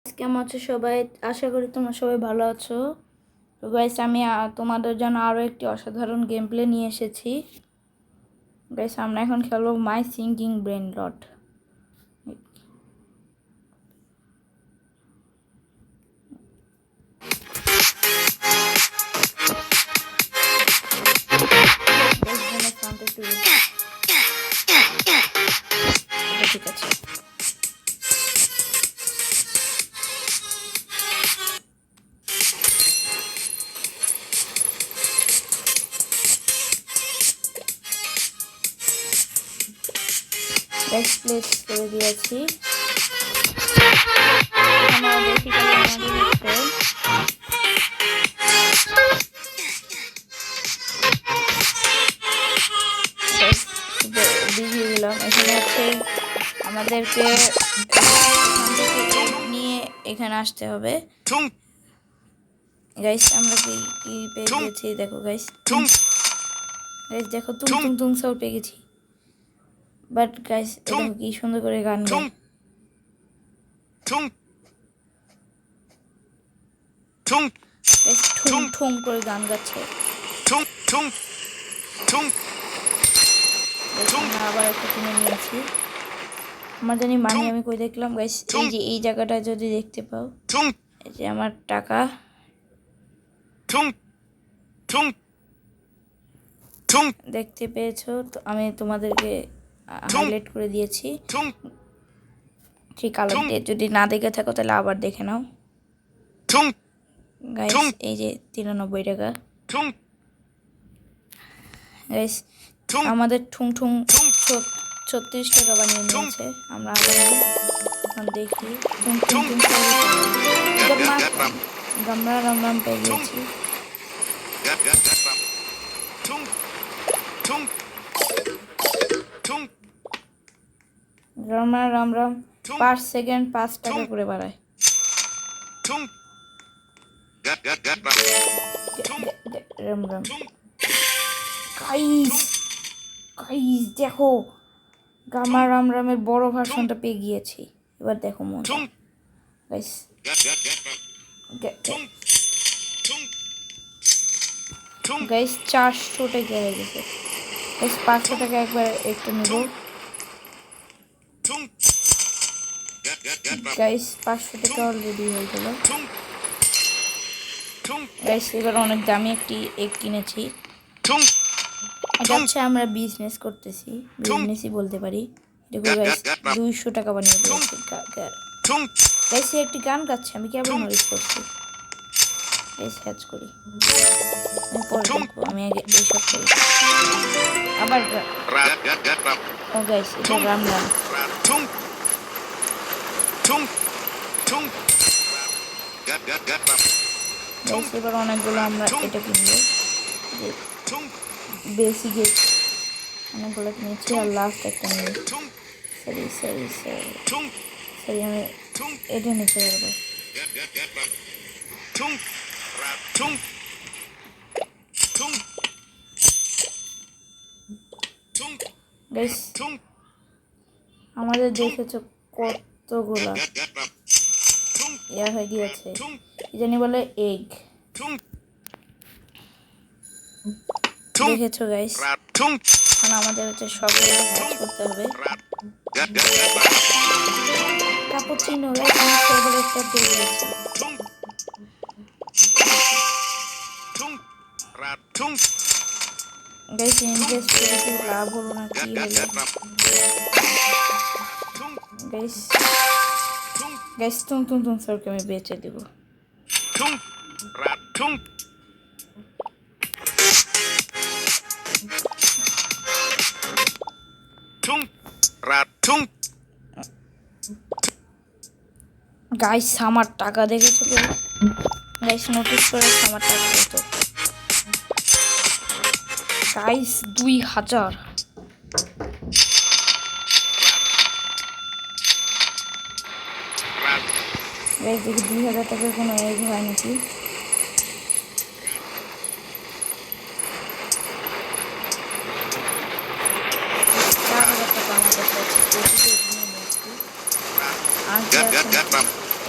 কেমন আছো সবাই? আশা করি তোমরা সবাই ভালো আছো। তো গাইস, আমি তোমাদের জন্য আরও একটি অসাধারণ গেম প্লে নিয়ে এসেছি। গাইস, আমরা এখন খেলবো মাই সিঙ্কিং ব্রেন রট। ঠিক আছে, গাইস প্লেস করে দিয়েছি। দিয়ে দিলাম। এখানে হচ্ছে আমাদেরকে নিয়ে এখানে আসতে হবে। গাইস, আমরা কি পেয়ে গেছি দেখো গাইস। গাইস দেখো, তুম তুম তুম সাউন্ড পেয়ে গেছি। বাট গাইস, দেখো কি সুন্দর করে গান গায়। ঠুং ঠুং করে গান গাচ্ছে। আবার একটা কিনে নিয়েছি। আমার জানি মানি আমি কই দেখলাম গাইস। এই যে এই জায়গাটা যদি দেখতে পাও, এই যে আমার টাকা। দেখতে পেয়েছো তো? আমি তোমাদেরকে হাইলাইট করে দিয়েছি ঠিক কালার দিয়ে। যদি না দেখে থাকো তাহলে আবার দেখে নাও গাইস। এই যে 93 টাকা গাইস। আমাদের ঠুং ঠুং 36 টাকা বানিয়ে নিয়েছে। আমরা এখন দেখি ঠুং ঠুং ঠুং গামরা রাম রাম পেয়ে গেছি। গামরা রাম রাম পার সেকেন্ড 5 টাকা করে বাড়ায়। রাম রাম গাইস, গাইস দেখো, গামা রাম রামের বড় ভার্সনটা পেয়ে গিয়েছি। এবার দেখো মজা গাইস। গাইস 400 টাকা হয়ে গেছে গাইস। 500 টাকা একবার একটু নেব গাইস। 500 টাকা অলরেডি হয়ে গেল গাইস। এবার অনেক দামি একটি এগ কিনেছি। এটা হচ্ছে আমরা বিজনেস করতেছি, বিজনেসই বলতে পারি। দেখো গাইস 200 টাকা বানিয়ে দিয়েছি গাইস। একটি গান গাচ্ছে, আমি কেবল নলেজ করছি গাইস। হ্যাচ করি আমি পরে দেখবো, আমি আগে এইসব করি। আবার ও গাইস, এটা রাম রাম গাইস। এবার অনেকগুলো আমরা এটা কিনবো, বেসিকে অনেকগুলো কিনেছি আর লাস্ট একটা নিয়ে। সরি আমি এটা নিতে পারবো গাইস। আমাদের দেখেছো কতগুলা ইয়া হয়ে গিয়েছে, জানি বলে এগ। দেখেছো গাইস, এখন আমাদের হচ্ছে সব করতে হবে। ক্যাপুচিনো গাইস, আমি ফেভারিটটা পেয়ে গেছি গাইস। ইনভেস্ট করে কি লাভ হলো না কি হলো গাইস? গাইস তুম তুম তুম সরকে আমি বেচে দিব। গাইস আমার টাকা দেখেছো গাইস? নোটিস করে আমার টাকা কত গাইস? 2000 গাইস। দেখি 2000 টাকার কোনো এগ হয় নাকি।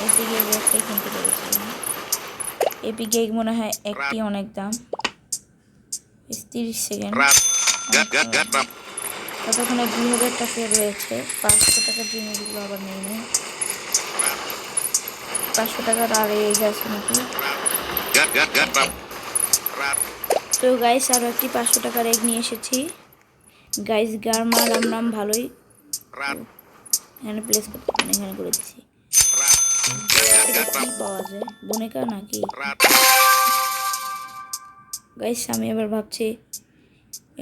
এপিক এগ একটাই কিনতে পেরেছিলাম। এপিক এগ মনে হয় একটি অনেক দাম। 30 সেকেন্ড ততক্ষণে 2000 টাকা রয়েছে। 500 টাকার জিনিসগুলো আবার নিয়ে নিই। 500 টাকার আর এগ আছে নাকি? তো গাইস আরও একটি 500 টাকার এগ নিয়ে এসেছি। গাইস গার নাম ভালোই এখানে প্লেস করতে, মানে এখানে করে দিছি। এটা কি পাওয়া যায়? বনেকা নাকি? গাইস আমি এবার ভাবছি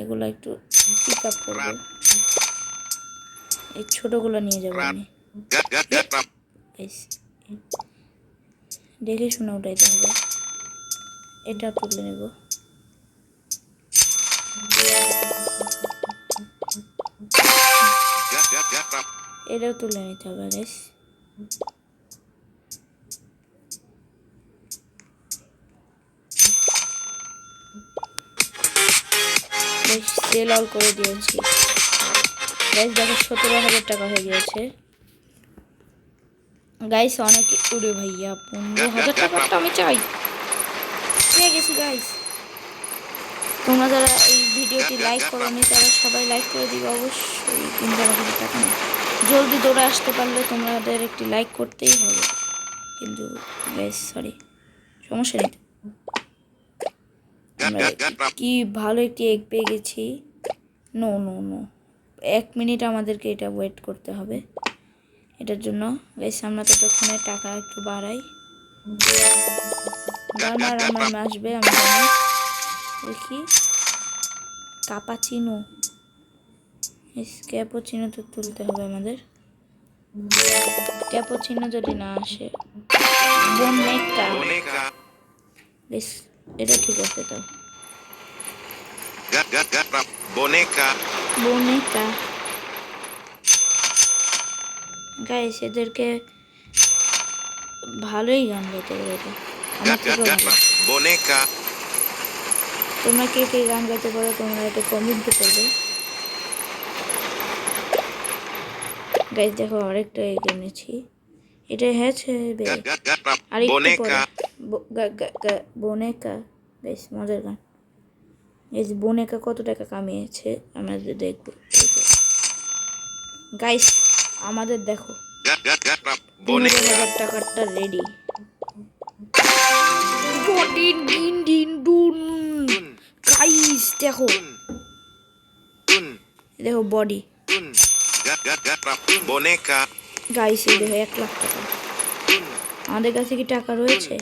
এগুলো একটু পিক আপ করবো। এই ছোটগুলো নিয়ে যাবো আমি। দেখে শুনে উঠাইতে হবে। এটা তুলে নেব। এটাও তুলে নিতে হবে গাইস। সেল অল করে দিয়েছি গাইস। দেখো 17,000 টাকা হয়ে গিয়েছে গাইস। অনেক উড়ে ভাইয়া 15,000 টাকাটা আমি চাই। পেয়ে গেছি গাইস। তোমরা যারা এই ভিডিওটি লাইক করোনি তারা সবাই লাইক করে দিবে অবশ্যই। 3,000 টাকা না, জলদি দৌড়ে আসতে পারলে তোমাদের একটি লাইক করতেই হবে। কিন্তু গাইস সরি, সমস্যা নেই। কি ভালো একটি এগ পেয়ে গেছি। নো নো নো, 1 মিনিট আমাদেরকে এটা ওয়েট করতে হবে। এটার জন্য গাইস আমরা ততক্ষণে টাকা একটু বাড়াই। আমার আসবে আমি জানি। দেখি ক্যাপাচিনো, ক্যাপাচিনো তো তুলতে হবে আমাদের। ক্যাপাচিনো যদি না আসে, বনেকা, বেশ এটা ঠিক আছে। তো বনেকা গাইস এদেরকে ভালোই গান গাইতে পারে, আমার থেকেও ভালো। বনেকা, তোমরা কে কে গান গাইতে পারো তোমরা এটা কমেন্ট করবে গাইস। দেখো আরেকটা এগ এনেছি। এটা হয়েছে আর বনেকা বেশ মজার গান। এই যে বনেকা কত টাকা কামিয়েছে আমরা দেখবো গাইস। আমাদের দেখো 15,000 টাকারটা রেডি। গাইস দেখো দেখো বডি বনেকা গাইস। এই দেখো 1 লাখ টাকা। আমাদের কাছে কি টাকা রয়েছে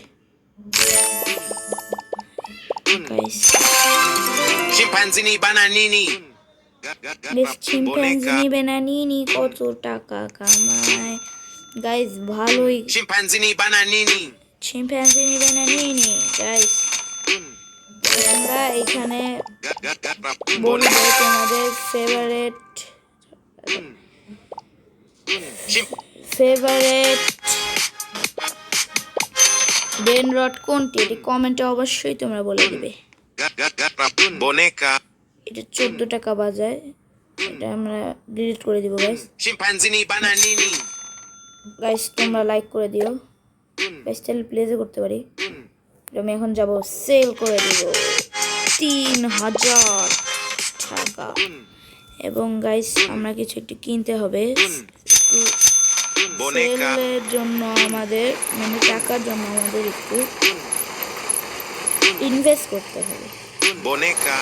গাইস? চিম্পাঞ্জিনি বানানিনি কত টাকা কামায় গাইস? ভালোই। চিম্পাঞ্জিনি বানানিনি গাইস। তোমরা এখানে বলবে তোমাদের ফেভারিট ব্রেন রট কোনটি, এটি কমেন্টে অবশ্যই তোমরা বলে দিবে। বনেকা এটা 14 টাকা বাজায়, এটা আমরা ডিলিট করে দিব গাইস। গাইস তোমরা লাইক করে দিও গাইস, তাহলে প্লেজে করতে পারি। আমি এখন যাব সেল করে দিব 3,000 টাকা। এবং গাইস আমরা কিছু একটু কিনতে হবে সেলের জন্য, আমাদের মানে টাকার জন্য আমাদের একটু ইনভেস্ট করতে হবে বনেকা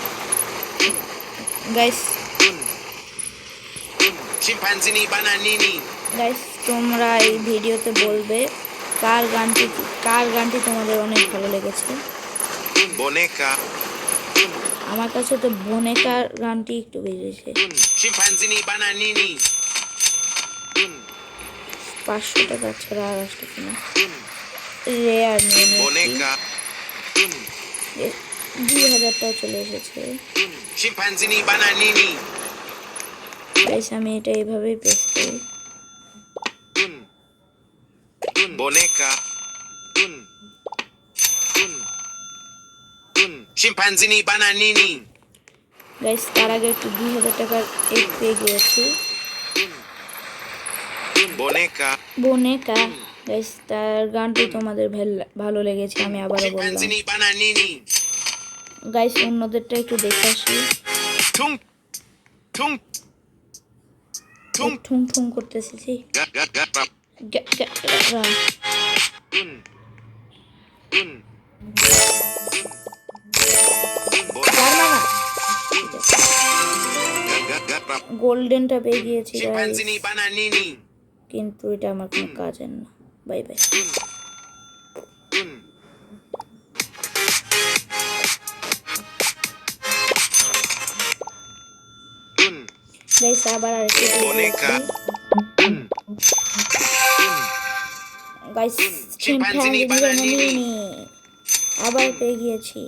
গাইস। গাইস তোমরা এই ভিডিওতে বলবে কার গানটি তোমাদের অনেক ভালো লেগেছে। বনেকা আমার কাছে তো বনেকার গানটি একটু বেজেছে। 500 টাকা ছাড়া আর আসতে কিনা রেয়ার নিয়ে 2,000টাও চলে এসেছে গাইস। আমি এটা এইভাবেই প্রেস করি বনেকা চিম্পাঞ্জিনি বানানিনি গাইস। তার আগে একটু 2,000 টাকার এগ পেয়ে গিয়েছি বনেকা গাইস তার গানটি তোমাদের ভালো লেগেছে আমি আবারও বললাম। Chimpanzini bananini. গাইস অন্যদেরটা একটু দেখে আসি। Tung. Tung. ঠুং ঠুং ঠুং করতেছি। Gat gat gat rap. Ram Un. Un. Boneka. Gat gat gat rap. গোল্ডেনটা পেয়ে গিয়েছি গাইস, Chimpanzini bananini. কিন্তু এটা আমার কোনো কাজের না। Bye bye. Un. Un. Guys আবার আরেকটু Boneka. Un. Guys Chimpanzini chimpanzee bananini. বানানি আবার পেয়ে গিয়েছি।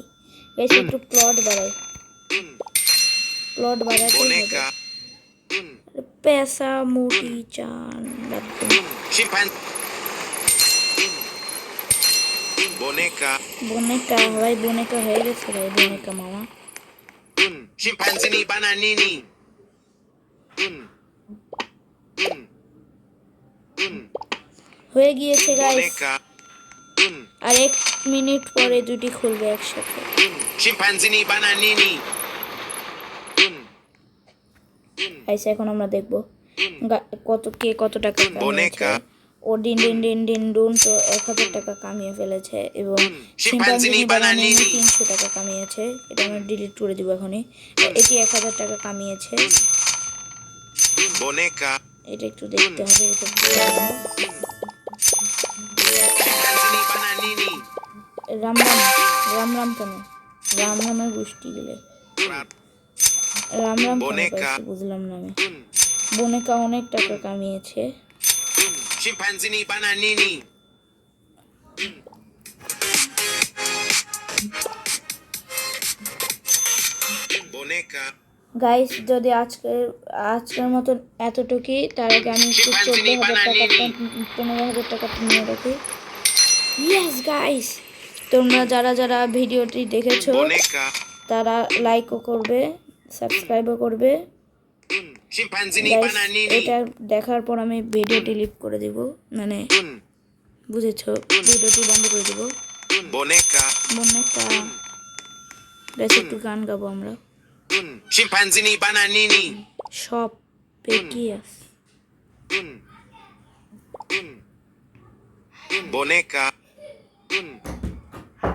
গাইস একটু প্লট বাড়াই, Un. প্লট বাড়াতে হবে। Boneka. Un. পেশা মুটি চান Chimpan. Boneka. বোনেকা ভাই, বোনেকা হয়ে গেছে ভাই, বোনেকা মামা। Un. Chimpanzini bananini. Un. Un. Un. হয়ে গিয়েছে গাইস, Boneka. Un. আর 1 মিনিট পরে দুটি খুলবে একসাথে। Un. Chimpanzini bananini. Un. Un. Guys এখন আমরা দেখবো কত টাকা কামিয়েছে। বোনেকা। ও ডিন ডিন ডিন ডিন ডুন তো 1000 টাকা কামিয়ে ফেলেছে, এবং শিম্পাঞ্জিনি শিম্পাঞ্জিনি বানানি বানানি 300 টাকা কামিয়েছে। এটা আমরা ডিলিট করে দিব এখনই। এটি 1000 টাকা কামিয়েছে। Boneka. এটা একটু দেখতে হবে, এটা বুঝলাম না। Chimpanzini bananini. রাম রাম রাম রাম কেন, রাম রামের গোষ্ঠী গেলে Rap. রাম রাম কেন বোনেকা। পাইছি বুঝলাম না আমি। Un. বোনেকা অনেক টাকা কামিয়েছে। Un. Chimpanzini bananini. Boneka. Guys যদি আজকের মতন এতটুকুই, তার আগে আমি একটু 14,000 টাকা 15,000 টাকাটা নিয়ে রাখি। ইয়েস গাইস, তোমরা যারা ভিডিওটি দেখেছো Boneka. তারা লাইকও করবে, সাবস্ক্রাইবও করবে। Un. Chimpanzini guys bananini. এটা দেখার পর আমি ভিডিও ডিলিট করে দিব, মানে Un. বুঝেছো, ভিডিওটি বন্ধ করে দিব। Boneka. বোনেকা গাইস একটু গান গাবো আমরা। Un. Chimpanzini bananini. সব পেকিয়াস Un. Un. Boneka. Un.